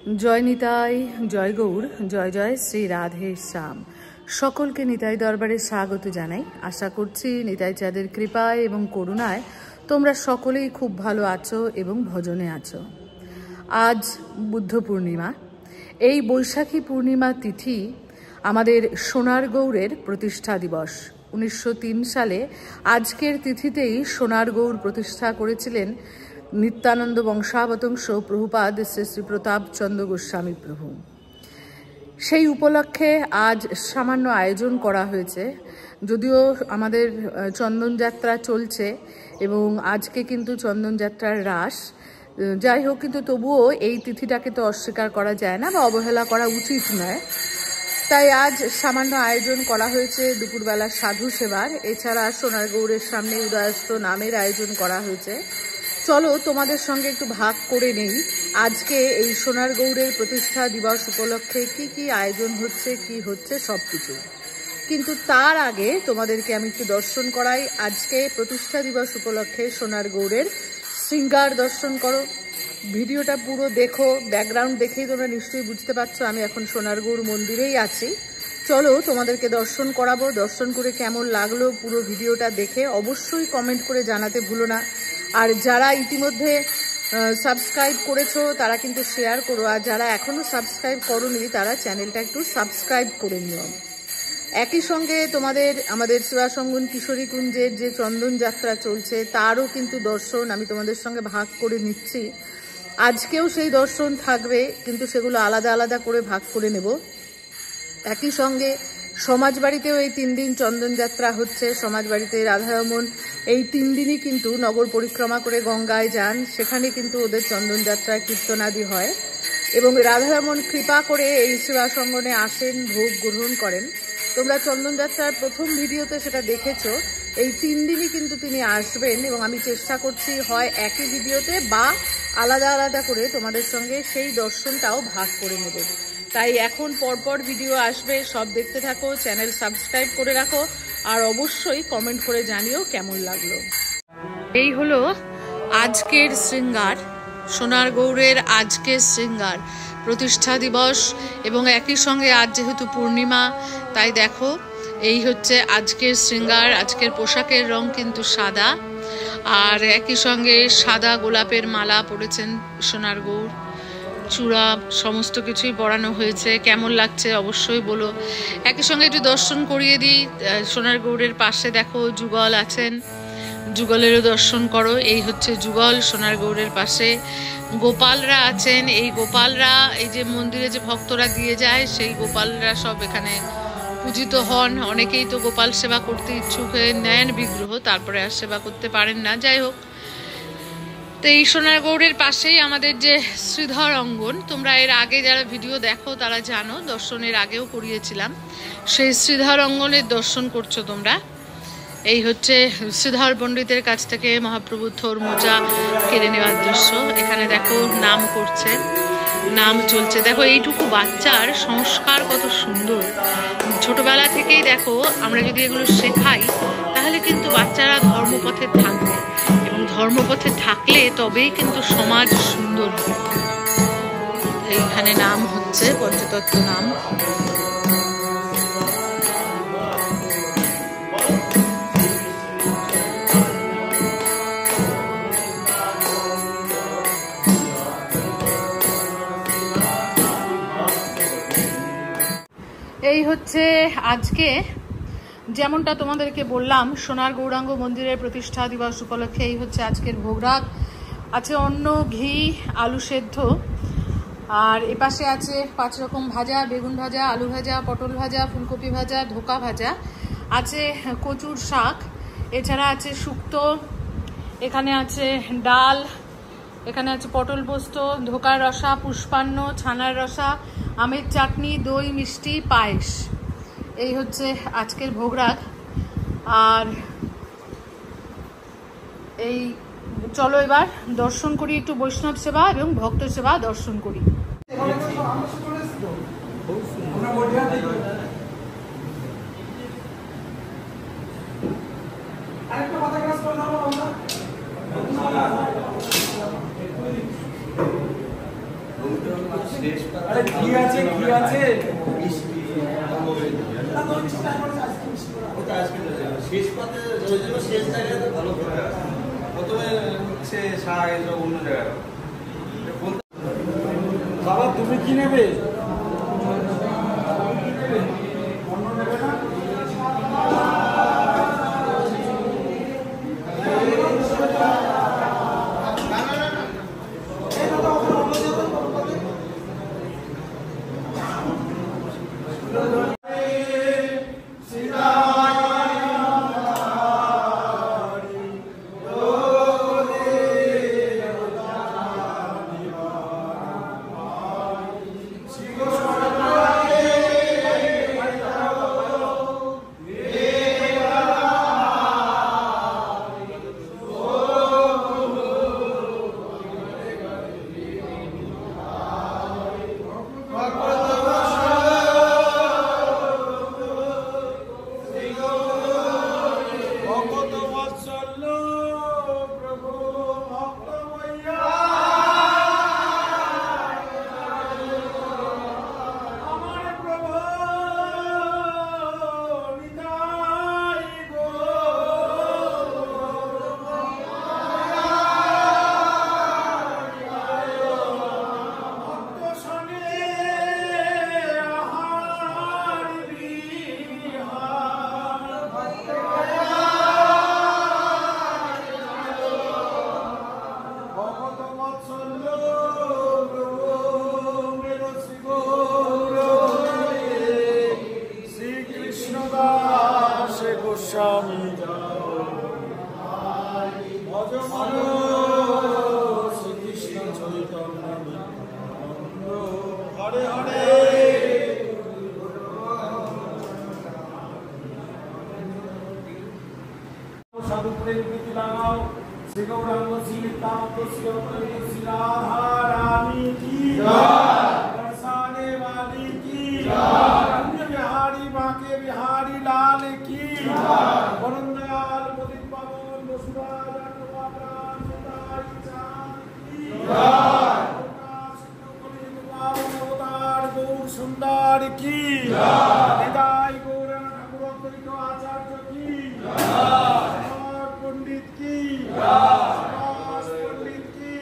জয় নিতাই, জয় গৌর, জয় জয় শ্রী রাধে শ্যাম। সকলকে নিতাই দরবারে স্বাগত জানাই। আশা করছি নিতাই চাঁদের কৃপায় এবং করুণায় তোমরা সকলেই খুব ভালো আছো এবং ভজনে আছো। আজ বুদ্ধ পূর্ণিমা। এই বৈশাখী পূর্ণিমা তিথি আমাদের সোনার গৌরের প্রতিষ্ঠা দিবস। 1903 সালে আজকের তিথিতেই সোনার গৌর প্রতিষ্ঠা করেছিলেন নিত্যানন্দ বংশাবতংস প্রভুপাদ শ্রী শ্রী প্রতাপচন্দ্র গোস্বামী প্রভু। সেই উপলক্ষে আজ সামান্য আয়োজন করা হয়েছে। যদিও আমাদের চন্দনযাত্রা চলছে এবং আজকে কিন্তু চন্দনযাত্রার রাস, যাই হোক, কিন্তু তবুও এই তিথিটাকে তো অস্বীকার করা যায় না বা অবহেলা করা উচিত নয়। তাই আজ সামান্য আয়োজন করা হয়েছে দুপুরবেলা সাধু সেবার। এছাড়া সোনার গৌরের সামনে উদয়স্ত নামের আয়োজন করা হয়েছে। চলো তোমাদের সঙ্গে একটু ভাগ করে নেই আজকে এই সোনার গৌরের প্রতিষ্ঠা দিবস উপলক্ষে কি কি আয়োজন হচ্ছে, কি হচ্ছে সব কিছু। কিন্তু তার আগে তোমাদেরকে আমি একটু দর্শন করাই। আজকে প্রতিষ্ঠা দিবস উপলক্ষে সোনার গৌরের শৃঙ্গার দর্শন করো। ভিডিওটা পুরো দেখো, ব্যাকগ্রাউন্ড দেখেই তোমরা নিশ্চয়ই বুঝতে পারছো আমি এখন সোনার গৌর মন্দিরেই আছি। চলো তোমাদেরকে দর্শন করাবো। দর্শন করে কেমন লাগলো পুরো ভিডিওটা দেখে অবশ্যই কমেন্ট করে জানাতে ভুলো না। আর যারা ইতিমধ্যে সাবস্ক্রাইব করেছো তারা কিন্তু শেয়ার করো, আর যারা এখনো সাবস্ক্রাইব করোনি তারা চ্যানেলটা একটু সাবস্ক্রাইব করে নিও। একই সঙ্গে আমাদের সেবাসঙ্গন কিশোরী কুঞ্জের যে চন্দন যাত্রা চলছে তারও কিন্তু দর্শন আমি তোমাদের সঙ্গে ভাগ করে নিচ্ছি। আজকেও সেই দর্শন থাকবে, কিন্তু সেগুলো আলাদা আলাদা করে ভাগ করে নেব। একই সঙ্গে সমাজবাড়িতেও এই 3 দিন চন্দন যাত্রা হচ্ছে। সমাজবাড়িতে রাধারমণ এই 3 দিনই কিন্তু নগর পরিক্রমা করে গঙ্গায় যান, সেখানে কিন্তু ওদের চন্দন যাত্রায় কীর্তনাদি হয় এবং রাধারমণ কৃপা করে এই সেবাসঙ্গনে আসেন, ভোগ গ্রহণ করেন। তোমরা চন্দন যাত্রার প্রথম ভিডিওতে সেটা দেখেছো। এই 3 দিনই কিন্তু তিনি আসবেন এবং আমি চেষ্টা করছি হয় একই ভিডিওতে বা আলাদা আলাদা করে তোমাদের সঙ্গে সেই দর্শনটাও ভাগ করে নেব। তাই এখন পরপর ভিডিও আসবে, সব দেখতে থাকো, চ্যানেল সাবস্ক্রাইব করে রাখো আর অবশ্যই কমেন্ট করে জানিও কেমন লাগলো। এই হলো আজকের শৃঙ্গার, সোনার গৌরের আজকের শৃঙ্গার প্রতিষ্ঠা দিবস এবং একই সঙ্গে আজ যেহেতু পূর্ণিমা তাই দেখো এই হচ্ছে আজকের শৃঙ্গার। আজকের পোশাকের রং কিন্তু সাদা, আর একই সঙ্গে সাদা গোলাপের মালা পরেছেন সোনার গৌর, চূড়া সমস্ত কিছুই পরানো হয়েছে। কেমন লাগছে অবশ্যই বলো। একই সঙ্গে একটু দর্শন করিয়ে দিই। সোনার গৌরের পাশে দেখো যুগল আছেন, যুগলেরও দর্শন করো। এই হচ্ছে যুগল সোনার গৌরের পাশে। গোপালরা আছেন, এই গোপালরা এই যে মন্দিরে যে ভক্তরা দিয়ে যায় সেই গোপালরা সব এখানে পূজিত হন। অনেকেই তো গোপাল সেবা করতে ইচ্ছুক হয়ে নেন বিগ্রহ, তারপরে আর সেবা করতে পারেন না। যাই হোক, তো এই সোনার গৌরের পাশেই আমাদের যে শ্রীধর অঙ্গন, তোমরা এর আগে যারা ভিডিও দেখো তারা জানো, দর্শনের আগেও করিয়েছিলাম। সেই শ্রীধর অঙ্গনের দর্শন করছো তোমরা। এই হচ্ছে শ্রীধর পণ্ডিতের কাছ থেকে মহাপ্রভু থোর মোজা কেড়ে নেওয়ার দৃশ্য। এখানে দেখো নাম করছে, নাম চলছে। দেখো এইটুকু বাচ্চার সংস্কার কত সুন্দর। ছোটবেলা থেকেই দেখো আমরা যদি এগুলো শেখাই তাহলে কিন্তু বাচ্চারা ধর্মপথে থাকবে এবং ধর্মপথে থাকলে তবেই কিন্তু সমাজ সুন্দর হবে। এইখানে নাম হচ্ছে পঞ্চতত্ত্ব নাম। এই হচ্ছে আজকে যেমনটা তোমাদেরকে বললাম সোনার গৌরাঙ্গ মন্দিরের প্রতিষ্ঠা দিবস উপলক্ষে এই হচ্ছে আজকের ভোগরাগ। আছে অন্ন, ঘি, আলু সেদ্ধ, আর এপাশে আছে 5 রকম ভাজা, বেগুন ভাজা, আলু ভাজা, পটল ভাজা, ফুলকপি ভাজা, ধোকা ভাজা, আছে কচুর শাক, এছাড়া আছে শুক্তো, এখানে আছে ডাল, এখানে আছে পটল পোস্ত, ধোকার রসা, পুষ্পান্ন, ছানার রসা, আমের চাটনি, দই, মিষ্টি, পায়েস। এই হচ্ছে আজকের ভোগরাগ। আর এই চলো এবার দর্শন করি, একটু বৈষ্ণব সেবা এবং ভক্ত সেবা দর্শন করি। আরে কি আছে শেষ পাতে ওই জন্য শেষ জায়গাতে ভালো করে প্রথমে হচ্ছে অন্য জায়গায় বাবা তুমি কি নেবে सुंदर की निदाई गौरन ठाकुर आचार्य की पंडित की पंडित की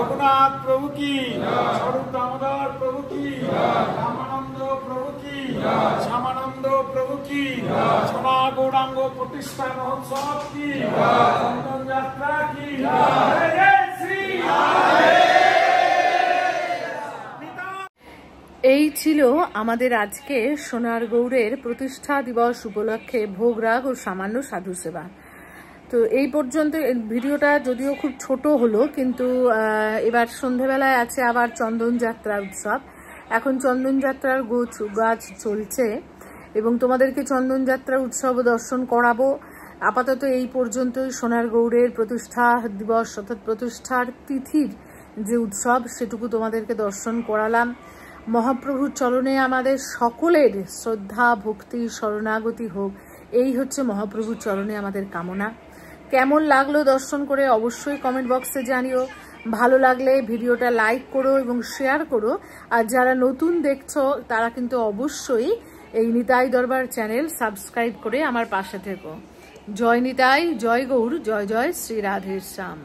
भगवान की এই ছিল আমাদের আজকে সোনার গৌড়ের প্রতিষ্ঠা দিবস উপলক্ষে ভোগরাগ ও সামান্য সাধু সেবা। তো এই পর্যন্ত ভিডিওটা যদিও খুব ছোট হলো, কিন্তু এবার সন্ধেবেলায় আছে আবার চন্দন যাত্রা উৎসব। এখন চন্দন যাত্রার গাছ চলছে এবং তোমাদেরকে চন্দন যাত্রা উৎসব দর্শন করাবো। আপাতত এই পর্যন্তই সোনার গৌড়ের প্রতিষ্ঠা দিবস অর্থাৎ প্রতিষ্ঠার তিথির যে উৎসব সেটুকু তোমাদেরকে দর্শন করালাম। মহাপ্রভুর চরণে আমাদের সকলের শ্রদ্ধা ভক্তি শরণাগতি হোক, এই হচ্ছে মহাপ্রভুর চরণে আমাদের কামনা। কেমন লাগলো দর্শন করে অবশ্যই কমেন্ট বক্সে জানিও। ভালো লাগলে ভিডিওটা লাইক করো এবং শেয়ার করো। আর যারা নতুন দেখছো তারা কিন্তু অবশ্যই এই নিতাই দরবার চ্যানেল সাবস্ক্রাইব করে আমার পাশে থেকো। জয় নিতাই, জয় গৌর, জয় জয় শ্রী রাধেশ্যাম।